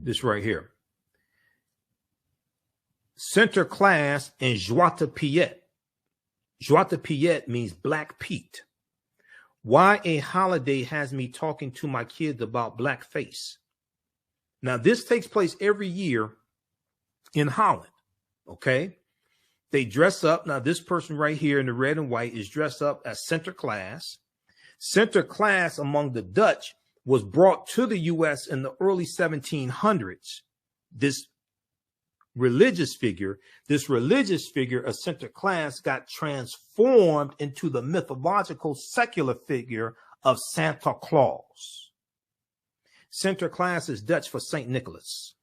This right here. Sinterklaas and Zwarte Piet. Zwarte Piet means Black Pete. Why a holiday has me talking to my kids about blackface. Now, this takes place every year in Holland, okay? They dress up. Now, this person right here in the red and white is dressed up as Sinterklaas. Sinterklaas among the Dutch was brought to the U.S. in the early 1700s. This religious figure of Sinterklaas got transformed into the mythological secular figure of Santa Claus. Sinterklaas is Dutch for Saint Nicholas.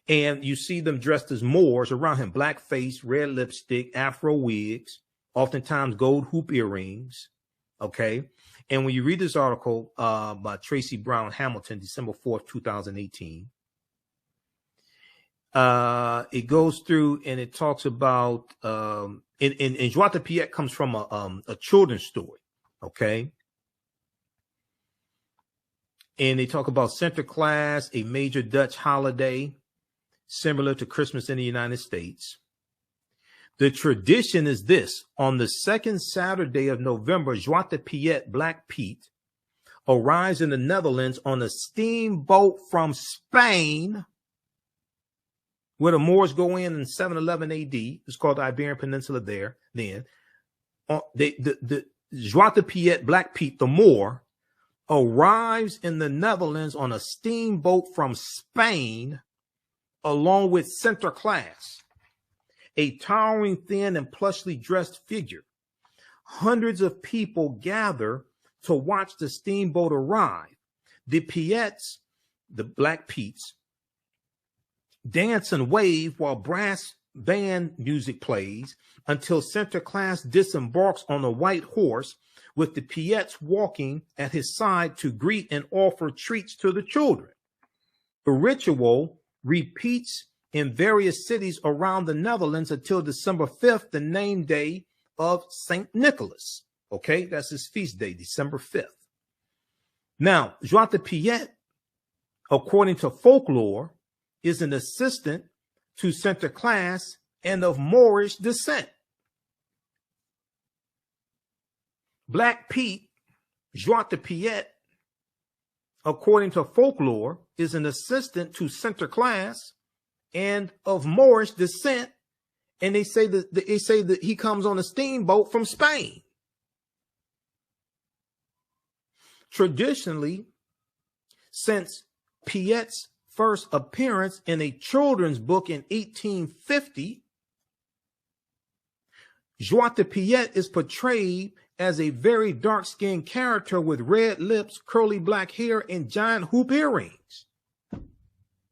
And you see them dressed as Moors around him, black face, red lipstick, afro wigs, oftentimes gold hoop earrings. Okay. And when you read this article by Tracy Brown Hamilton, December 4th, 2018, it goes through and it talks about, and Zwarte Piet comes from a children's story. Okay. And they talk about Sinterklaas, a major Dutch holiday, similar to Christmas in the United States. The tradition is this: on the second Saturday of November, Zwarte Piet, Black Pete, arrives in the Netherlands on a steamboat from Spain, where the Moors go in 711 AD. It's called the Iberian Peninsula there. Then the Zwarte Piet, Black Pete, the Moor, arrives in the Netherlands on a steamboat from Spain, along with Sinterklaas, a towering, thin, and plushly dressed figure. Hundreds of people gather to watch the steamboat arrive. The Piets, the Black Petes, dance and wave while brass band music plays until Sinterklaas disembarks on a white horse, with the Piets walking at his side to greet and offer treats to the children. The ritual repeats in various cities around the Netherlands until December 5th, the name day of St. Nicholas. Okay, that's his feast day, December 5th. Now, Zwarte Piet, according to folklore, is an assistant to Sinterklaas and of Moorish descent. Black Pete, Zwarte Piet, according to folklore, is an assistant to Sinterklaas and of Moorish descent, and they say that he comes on a steamboat from Spain. Traditionally, since Piet's first appearance in a children's book in 1850, Zwarte Piet is portrayed as a very dark-skinned character with red lips, curly black hair, and giant hoop earrings.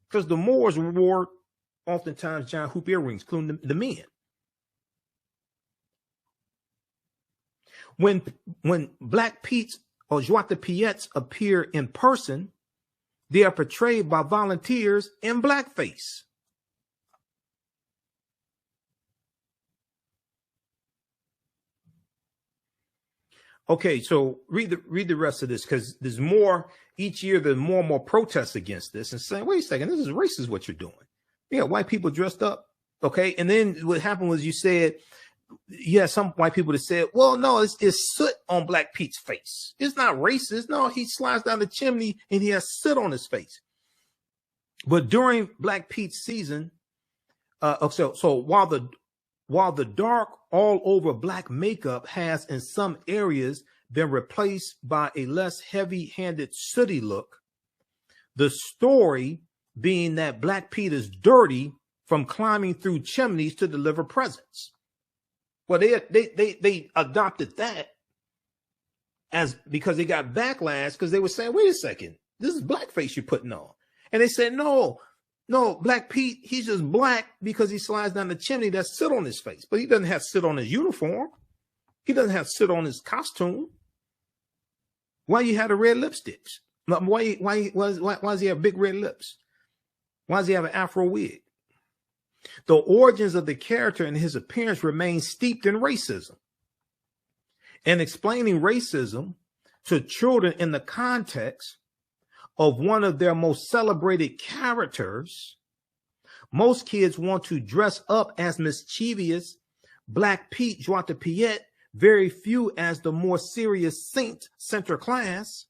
Because the Moors wore oftentimes giant hoop earrings, including the men. When Black Pete's or Zwarte Piets appear in person, they are portrayed by volunteers in blackface. Okay, so read the rest of this, because there's more each year. There's more and more protests against this and saying, "Wait a second, this is racist. What you're doing? You got white people dressed up." Okay, and then what happened was you said, yeah, some white people that said, "Well, no, it's soot on Black Pete's face. It's not racist. No, he slides down the chimney and he has soot on his face." But during Black Pete's season, so while the dark all over black makeup has in some areas been replaced by a less heavy-handed sooty look, the story being that Black Pete is dirty from climbing through chimneys to deliver presents. Well, they adopted that as because they got backlash, because they were saying, "Wait a second, this is blackface you're putting on." And they said, no, Black Pete, he's just black because he slides down the chimney. That's soot on his face, but he doesn't have soot on his uniform. He doesn't have soot on his costume. Why you have the red lipsticks? Why does he have big red lips? Why does he have an afro wig? The origins of the character and his appearance remain steeped in racism. And explaining racism to children in the context of one of their most celebrated characters, most kids want to dress up as mischievous Black Pete, Zwarte Piet, very few as the more serious Saint, Sinterklaas.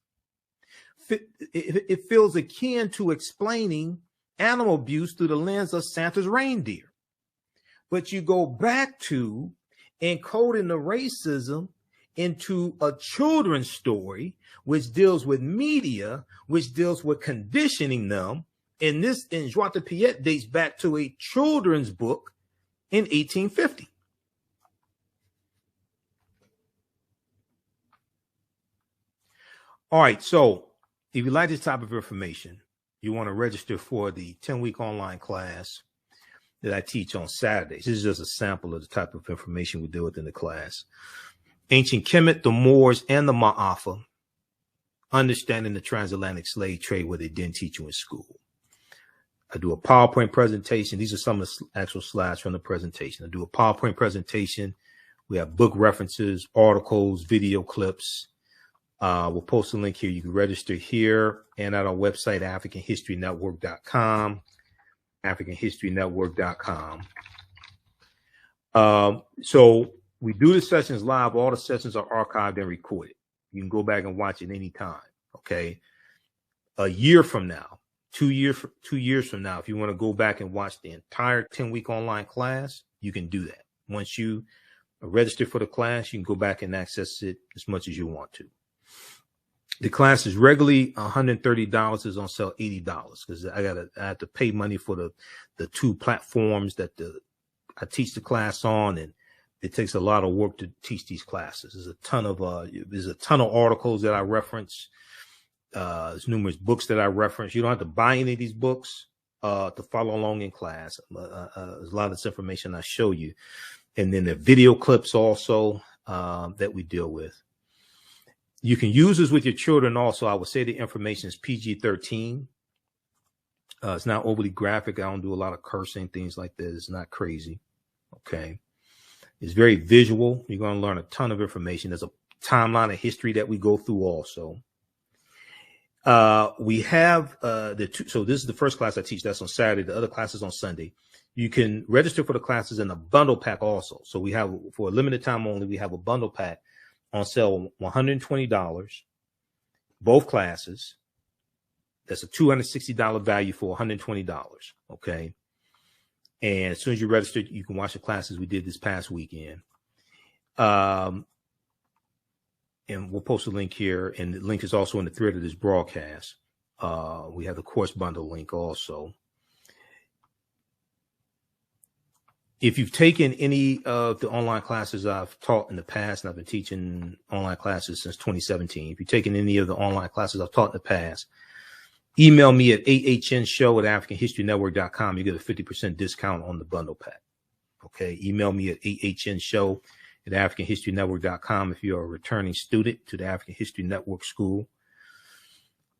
It feels akin to explaining animal abuse through the lens of Santa's reindeer. But you go back to encoding the racism into a children's story, which deals with media, which deals with conditioning them. And this in Zwarte Piet dates back to a children's book in 1850. All right, so if you like this type of information, you want to register for the 10-week online class that I teach on Saturdays. This is just a sample of the type of information we deal with in the class. Ancient Kemet, the Moors, and the Maafa, understanding the transatlantic slave trade, where they didn't teach you in school. I do a PowerPoint presentation. These are some of the actual slides from the presentation. I do a PowerPoint presentation. We have book references, articles, video clips. We'll post a link here. You can register here and at our website, AfricanHistoryNetwork.com, AfricanHistoryNetwork.com. So we do the sessions live. All the sessions are archived and recorded. You can go back and watch it anytime. Okay. A year from now, 2 years from now, if you want to go back and watch the entire 10-week online class, you can do that. Once you register for the class, you can go back and access it as much as you want to. The class is regularly $130. Is on sale $80 because I have to pay money for the two platforms that I teach the class on, and it takes a lot of work to teach these classes. There's a ton of articles that I reference. There's numerous books that I reference. You don't have to buy any of these books to follow along in class. There's a lot of this information I show you, and then the video clips also that we deal with. You can use this with your children also. I would say the information is PG-13. It's not overly graphic. I don't do a lot of cursing, things like this. It's not crazy. Okay. It's very visual. You're going to learn a ton of information. There's a timeline of history that we go through also. We have so this is the first class I teach. That's on Saturday. The other class is on Sunday. You can register for the classes in a bundle pack also. So we have, for a limited time only, we have a bundle pack on sale, $120, both classes. That's a $260 value for $120. Okay. And as soon as you register, you can watch the classes we did this past weekend. And we'll post a link here, and the link is also in the thread of this broadcast. We have the course bundle link also. If you've taken any of the online classes I've taught in the past, and I've been teaching online classes since 2017. If you've taken any of the online classes I've taught in the past, email me at ahnshow@AfricanHistoryNetwork.com. You get a 50% discount on the bundle pack. Okay. Email me at ahnshow@AfricanHistoryNetwork.com if you're a returning student to the African History Network School.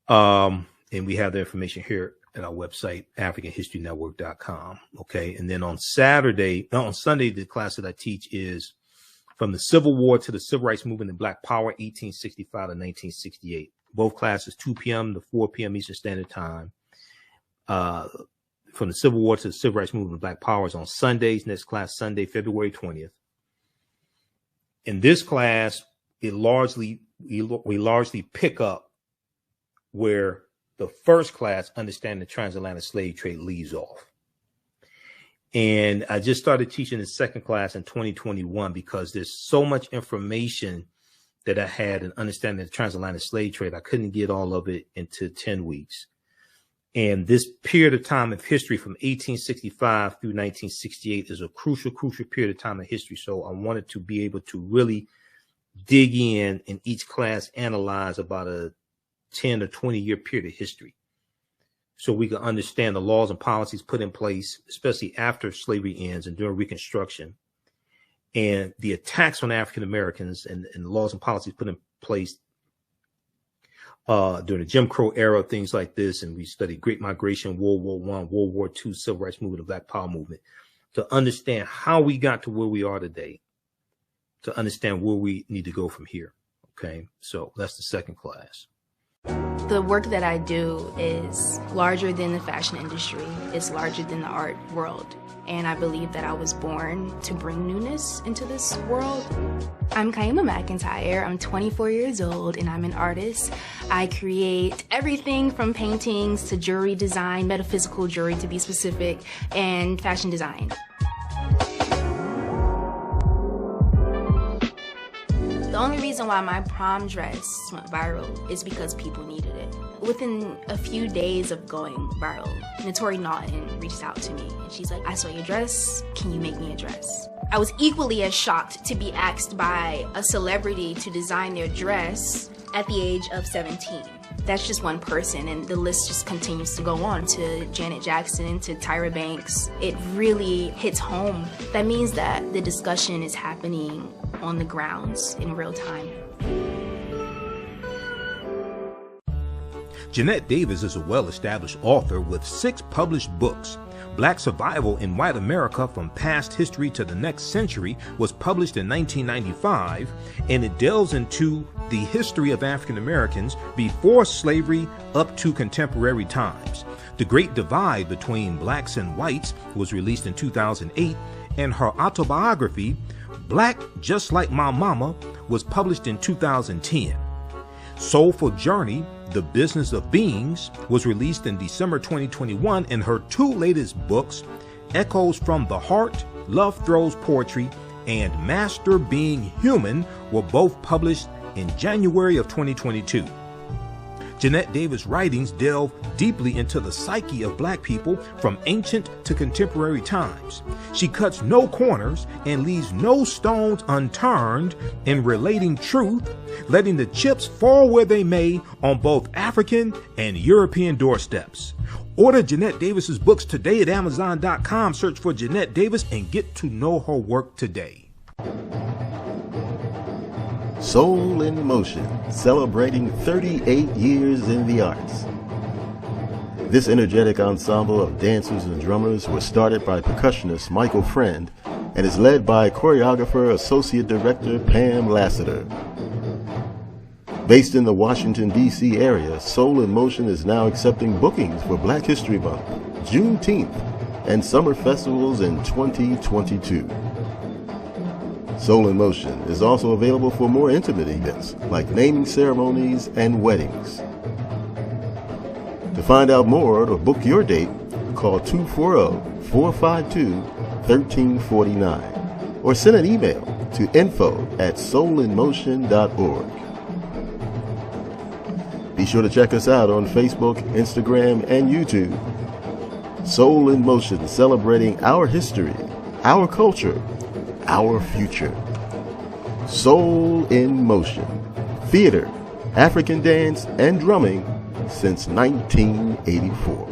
And we have the information here at our website, AfricanHistoryNetwork.com. Okay. And then on Sunday, the class that I teach is from the Civil War to the Civil Rights Movement and Black Power, 1865 to 1968. Both classes, 2 p.m. to 4 p.m. Eastern Standard Time. From the Civil War to the Civil Rights Movement and Black Power is on Sundays. Next class, Sunday, February 20th. In this class, we largely pick up where the first class, Understanding the Transatlantic Slave Trade, leaves off. And I just started teaching the second class in 2021 because there's so much information that I had in Understanding the Transatlantic Slave Trade. I couldn't get all of it into 10 weeks. And this period of time of history from 1865 through 1968 is a crucial period of time in history. So I wanted to be able to really dig in each class analyze about a 10 or 20 year period of history, so we can understand the laws and policies put in place, especially after slavery ends and during Reconstruction, and the attacks on African Americans and the laws and policies put in place during the Jim Crow era, things like this. And we studied Great Migration, World War I, World War II, Civil Rights Movement, the Black Power movement, to understand how we got to where we are today, to understand where we need to go from here. Okay, so that's the second class. The work that I do is larger than the fashion industry. It's larger than the art world. And I believe that I was born to bring newness into this world. I'm Kaima McIntyre. I'm 24 years old and I'm an artist. I create everything from paintings to jewelry design, metaphysical jewelry to be specific, and fashion design. The only reason why my prom dress went viral is because people needed it. Within a few days of going viral, Notori Naughton reached out to me and she's like, I saw your dress, can you make me a dress? I was equally as shocked to be asked by a celebrity to design their dress at the age of 17. That's just one person, and the list just continues to go on to Janet Jackson, to Tyra Banks. It really hits home. That means that the discussion is happening on the grounds in real time. Jeanette Davis is a well-established author with 6 published books. Black Survival in White America from Past History to the Next Century was published in 1995, and it delves into the history of African Americans before slavery up to contemporary times. The Great Divide Between Blacks and Whites was released in 2008, and her autobiography, Black Just Like My Mama, was published in 2010. Soulful Journey, The Business of Beings, was released in December 2021, and her 2 latest books, Echoes from the Heart, Love Throws Poetry, and Master Being Human, were both published in January of 2022. Jeanette Davis' writings delve deeply into the psyche of Black people from ancient to contemporary times. She cuts no corners and leaves no stones unturned in relating truth, letting the chips fall where they may on both African and European doorsteps. Order Jeanette Davis's books today at Amazon.com. Search for Jeanette Davis and get to know her work today. Soul in Motion, celebrating 38 years in the arts. This energetic ensemble of dancers and drummers was started by percussionist Michael Friend and is led by choreographer Associate Director Pam Lassiter. Based in the Washington, D.C. area, Soul in Motion is now accepting bookings for Black History Month, Juneteenth, and summer festivals in 2022. Soul in Motion is also available for more intimate events like naming ceremonies and weddings. To find out more or to book your date, call 240-452-1349 or send an email to info@soulinmotion.org. Be sure to check us out on Facebook, Instagram, and YouTube. Soul in Motion, celebrating our history, our culture, our future. Soul in Motion. Theater, African dance, and drumming since 1984.